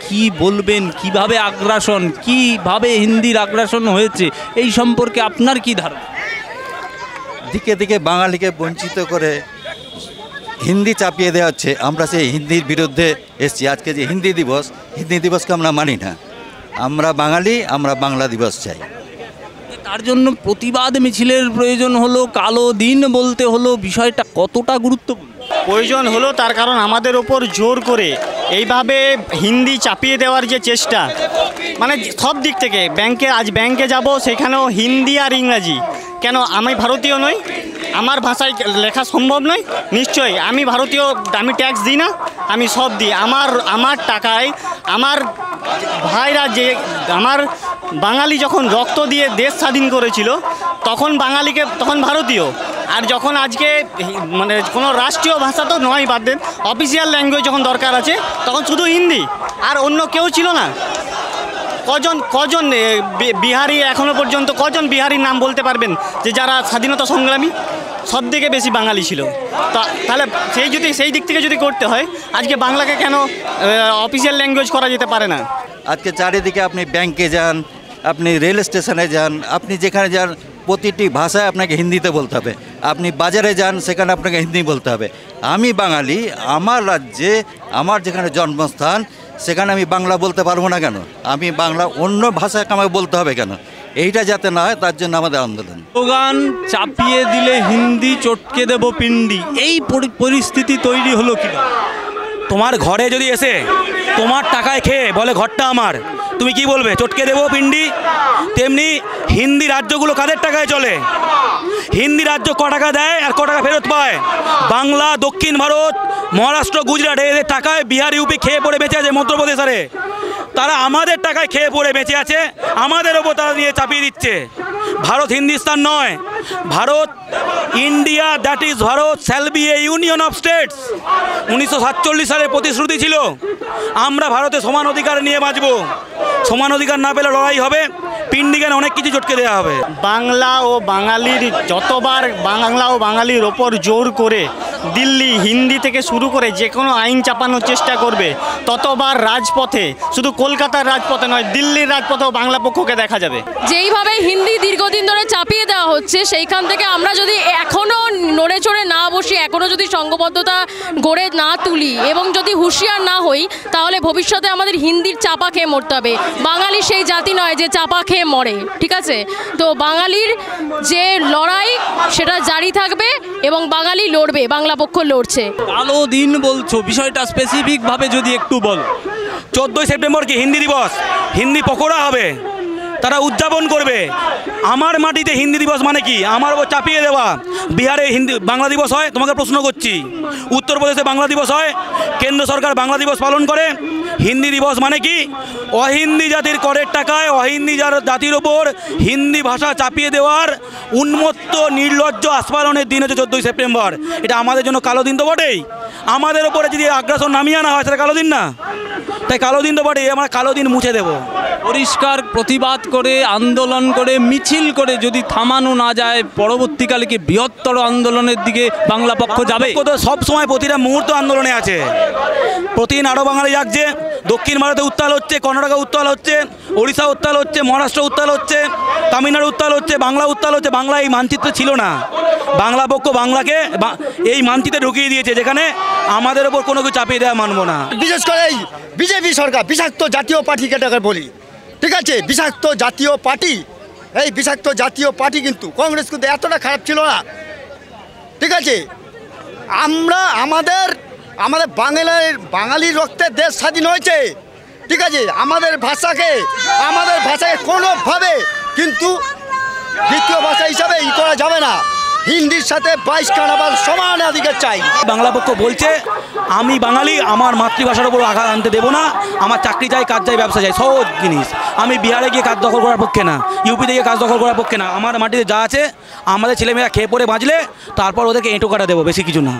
কি বলবেন, কিভাবে আগ্রাসন, কিভাবে হিন্দির আগ্রাসন হয়েছে এই সম্পর্কে আপনার কি ধারণা? দিকে দিকে বাঙালিকে বঞ্চিত করে হিন্দি চাপিয়ে দেওয়া হচ্ছে। আমরা সেই হিন্দির বিরুদ্ধে এসেছি। আজকে যে হিন্দি দিবসকে আমরা মানি না। আমরা বাঙালি, আমরা বাংলা দিবস চাই। তার জন্য প্রতিবাদ মিছিলের প্রয়োজন হলো, কালো দিন বলতে হলো, বিষয়টা কতটা গুরুত্বপূর্ণ? প্রয়োজন হলো তার কারণ আমাদের ওপর জোর করে এইভাবে হিন্দি চাপিয়ে দেওয়ার যে চেষ্টা, মানে সব দিক থেকে ব্যাংকে যাব, সেখানেও হিন্দি আর ইংরাজি। কেন আমি ভারতীয় নই? আমার ভাষায় লেখা সম্ভব নয়? নিশ্চয়ই আমি ভারতীয়, আমি ট্যাক্স দিই না? আমি সব দিই। আমার টাকায় আমার ভাইরা, যে আমার বাঙালি যখন রক্ত দিয়ে দেশ স্বাধীন করেছিল তখন তখন ভারতীয়। আর যখন আজকে মানে কোনো রাষ্ট্রীয় ভাষা তো নয়, বাদ দেন, অফিসিয়াল ল্যাঙ্গুয়েজ যখন দরকার আছে তখন শুধু হিন্দি, আর অন্য কেউ ছিল না। কজন বিহারি, এখনো পর্যন্ত কজন বিহারির নাম বলতে পারবেন যে যারা স্বাধীনতা সংগ্রামী? সব থেকে বেশি বাঙালি ছিল। তাহলে সেই দিক থেকে যদি করতে হয়, আজকে বাংলাকে কেন অফিসিয়াল ল্যাঙ্গুয়েজ করা যেতে পারে না? আজকে চারিদিকে আপনি ব্যাংকে যান, আপনি রেল স্টেশনে যান, আপনি যেখানে যান প্রতিটি ভাষায় আপনাকে হিন্দিতে বলতে হবে। আপনি বাজারে যান, সেখানে আপনাকে হিন্দি বলতে হবে। আমি বাঙালি, আমার রাজ্যে, আমার যেখানে জন্মস্থান, সেখানে আমি বাংলা বলতে পারবো না কেন? আমি বাংলা অন্য ভাষায় আমাকে বলতে হবে কেন? এইটা যাতে না হয় তার জন্য আমাদের আন্দোলন। স্লোগান চাপিয়ে দিলে হিন্দি, চটকে দেব পিন্ডি, এই পরিস্থিতি তৈরি হলো কি? তোমার ঘরে যদি এসে তোমার টাকায় খেয়ে বলে ঘরটা আমার, তুমি কি বলবে? চটকে দেবো পিন্ডি। তেমনি হিন্দি রাজ্যগুলো কাদের টাকায় চলে? হিন্দি রাজ্য ক টাকা দেয় আর ক টাকা ফেরত পায়? বাংলা, দক্ষিণ ভারত, মহারাষ্ট্র, গুজরাট, এদের টাকায় বিহার, ইউপি খেয়ে পড়ে বেঁচে আছে। মধ্যপ্রদেশ, তারা আমাদের টাকায় খেয়ে পড়ে বেঁচে আছে, আমাদের ওপর তারা নিয়ে চাপিয়ে দিচ্ছে। ভারত হিন্দুস্তান নয়, Bharat India, that is Bharat shall B A union of states. 1947 সালের প্রতিশ্রুতি ছিল আমরা ভারতে সমান অধিকার নিয়ে বাঁচব। সমান অধিকার না পেলে লড়াই হবে, পিন্ডিগানে অনেক কিছু চটকে দেওয়া হবে। বাংলা ও বাঙালির ওপর জোর করে দিল্লি হিন্দি থেকে শুরু করে যে কোনো আইন চাপানোর চেষ্টা করবে, ততবার রাজপথে, শুধু কলকাতার রাজপথে নয়, দিল্লির রাজপথেও বাংলা পক্ষকে দেখা যাবে। যেইভাবে হিন্দি দীর্ঘদিন ধরে চাপিয়ে দেওয়া হচ্ছে, সেইখান থেকে আমরা যদি এখনও নড়ে চড়ে না বসি, এখনও যদি সংঘবদ্ধতা গড়ে না তুলি এবং যদি হুঁশিয়ার না হই, তাহলে ভবিষ্যতে আমাদের হিন্দির চাপা খেয়ে মরতে হবে। বাঙালি সেই জাতি নয় যে চাপা খেয়ে মরে, ঠিক আছে? তো বাঙালির যে লড়াই সেটা জারি থাকবে এবং বাঙালি লড়বে, বাংলা পক্ষ লড়ছে। কালো দিন বলছো, বিষয়টা স্পেসিফিকভাবে যদি একটু বল। 14ই সেপ্টেম্বর কি হিন্দি দিবস? হিন্দি পকোড়া হবে, তারা উদযাপন করবে। আমার মাটিতে হিন্দি দিবস মানে কি? আমার ওপর চাপিয়ে দেওয়া। বিহারে বাংলা দিবস হয়, তোমাকে প্রশ্ন করছি। উত্তরপ্রদেশে বাংলা দিবস হয়, কেন্দ্র সরকার বাংলা দিবস পালন করে। হিন্দি দিবস মানে কি? অহিন্দি জাতির করের টাকায় অহিন্দি জাতির ওপর হিন্দি ভাষা চাপিয়ে দেওয়ার উন্মত্ত নির্লজ্জ আস্ফালনের দিন হচ্ছে 14ই সেপ্টেম্বর। এটা আমাদের জন্য কালো দিন তো বটেই। আমাদের ওপরে যদি আগ্রাসন নামিয়ে আনা হয়, সেটা কালো দিন না? তাই কালো দিন তো বটেই, আমরা কালো দিন মুছে দেবো। পরিষ্কার প্রতিবাদ করে, আন্দোলন করে, মিছিল করে যদি থামানো না যায়, পরবর্তীকালে কি বৃহত্তর আন্দোলনের দিকে বাংলা পক্ষ যাবে? তো সব সময় প্রতিটা মুহূর্ত আন্দোলনে আছে। প্রতিদিন আরও বাঙালি জাগছে। দক্ষিণ ভারতে উত্তাল হচ্ছে, কর্ণাটকে উত্তাল হচ্ছে, ওড়িশা উত্তাল হচ্ছে, মহারাষ্ট্র উত্তাল হচ্ছে, তামিলনাড়ু উত্তাল হচ্ছে, বাংলা উত্তাল হচ্ছে। বাংলা এই মানচিত্রে ছিল না। বাংলা পক্ষ বাংলাকে এই মানচিত্রে ঢুকিয়ে দিয়েছে, যেখানে আমাদের ওপর কোনো কিছু চাপিয়ে দেওয়া মানবো না। বিশেষ করে এই বিজেপি সরকার, বিষাক্ত জাতীয় পার্টিকে বলি, ঠিক আছে? বিষাক্ত জাতীয় পার্টি, এই বিষাক্ত জাতীয় পার্টি কিন্তু কংগ্রেস কিন্তু এতটা খারাপ ছিল না, ঠিক আছে? আমাদের বাঙালির রক্তে দেশ স্বাধীন হয়েছে, ঠিক আছে? আমাদের ভাষাকে কোনোভাবে কিন্তু দ্বিতীয় ভাষা হিসাবে করা যাবে না। হিন্দির সাথে 22 কানাবার সমান অধিকার চাই। বাংলা পক্ষ বলছে আমি বাঙালি, আমার মাতৃভাষার উপর আঘাত আনতে দেবো না। আমার চাকরি চাই, কাজ চাই, ব্যবসা চাই, সহজ জিনিস। আমি বিহারে গিয়ে কাজ দখল করার পক্ষে না, ইউপিতে গিয়ে কাজ দখল করার পক্ষে না। আমার মাটিতে যা আছে, আমাদের ছেলেমেয়েরা খেয়ে পড়ে বাঁচলে তারপর ওদেরকে এঁটো কাটা দেবো, বেশি কিছু না।